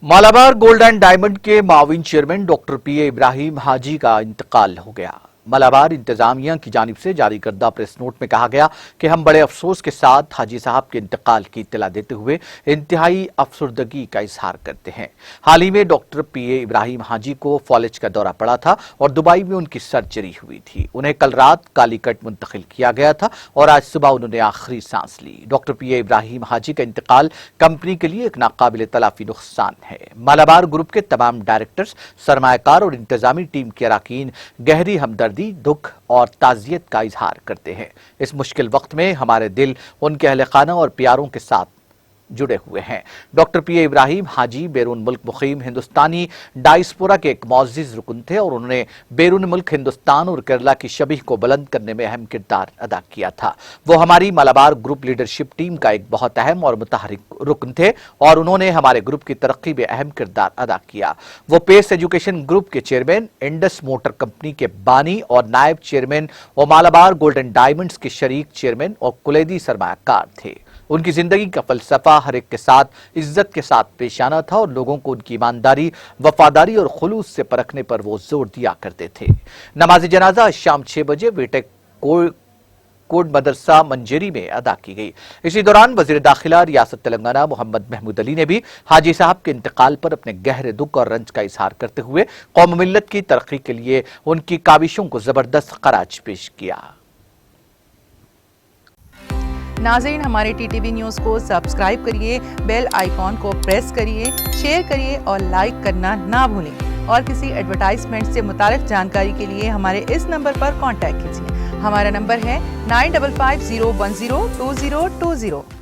Malabar gold and diamond के Mauvin chairman doctor पीए इब्राहिम हाजी का इंतकाल हो गया। मालाबार इंतजामिया की जानिब से जारी करदा प्रेस नोट में कहा गया कि हम बड़े अफसोस के साथ हाजी साहब के इंतकाल की इत्तला देते हुए इंतहाई अफसरदगी का इजहार करते हैं। हाल ही में डॉक्टर पीए इब्राहिम हाजी को फॉलेज का दौरा पड़ा था और दुबई में उनकी सर्जरी हुई थी। उन्हें कल रात कालीकट मुंतकिल किया गया था और आज सुबह उन्होंने आखिरी सांस ली। डॉक्टर पीए इब्राहिम हाजी का इंतकाल कंपनी के लिए एक नाकाबिल तलाफी नुकसान है। मालाबार ग्रुप के तमाम डायरेक्टर्स, सरमायाकार और इंतजामी टीम के अरकान गहरी हमदर्दी, दुख और ताजियत का इजहार करते हैं। इस मुश्किल वक्त में हमारे दिल उनके अहले खाना और प्यारों के साथ जुड़े हुए हैं। डॉक्टर पीए इब्राहिम हाजी बैरून मुल्क मुकीम हिंदुस्तानी डायस्पोरा के एक मुअज़्ज़िज़ रुकन थे और उन्होंने बैरून मुल्क हिंदुस्तान और केरला की शबीह को बुलंद करने में अहम किरदार अदा किया था। वो हमारी मालाबार ग्रुप लीडरशिप टीम का एक बहुत अहम और मुतहरिक रुकन थे और उन्होंने हमारे ग्रुप की तरक्की में अहम किरदार अदा किया। वो पेस एजुकेशन ग्रुप के चेयरमैन, इंडस मोटर कंपनी के बानी और नायब चेयरमैन और मालाबार गोल्ड एंड डायमंड्स के शरीक चेयरमैन और कुलैदी सरमायाकार थे। उनकी जिंदगी का फलसफा हर एक के साथ इज्जत के साथ पेश आना था और लोगों को उनकी ईमानदारी, वफादारी और खुलूस से परखने पर वो जोर दिया करते थे। नमाज जनाजा शाम 6 बजे बेटे कोड मदरसा मंजेरी में अदा की गई। इसी दौरान वजीर दाखिला रियासत तेलंगाना मोहम्मद महमूद अली ने भी हाजी साहब के इंतकाल पर अपने गहरे दुख और रंज का इजहार करते हुए कौम मिल्लत की तरक्की के लिए उनकी काविशों को जबरदस्त खराज पेश किया। नाज़रीन, हमारे टीटीवी न्यूज़ को सब्सक्राइब करिए, बेल आइकॉन को प्रेस करिए, शेयर करिए और लाइक करना ना भूलें। और किसी एडवर्टाइजमेंट से मुताल्लिक़ जानकारी के लिए हमारे इस नंबर पर कांटेक्ट कीजिए। हमारा नंबर है 9550102020।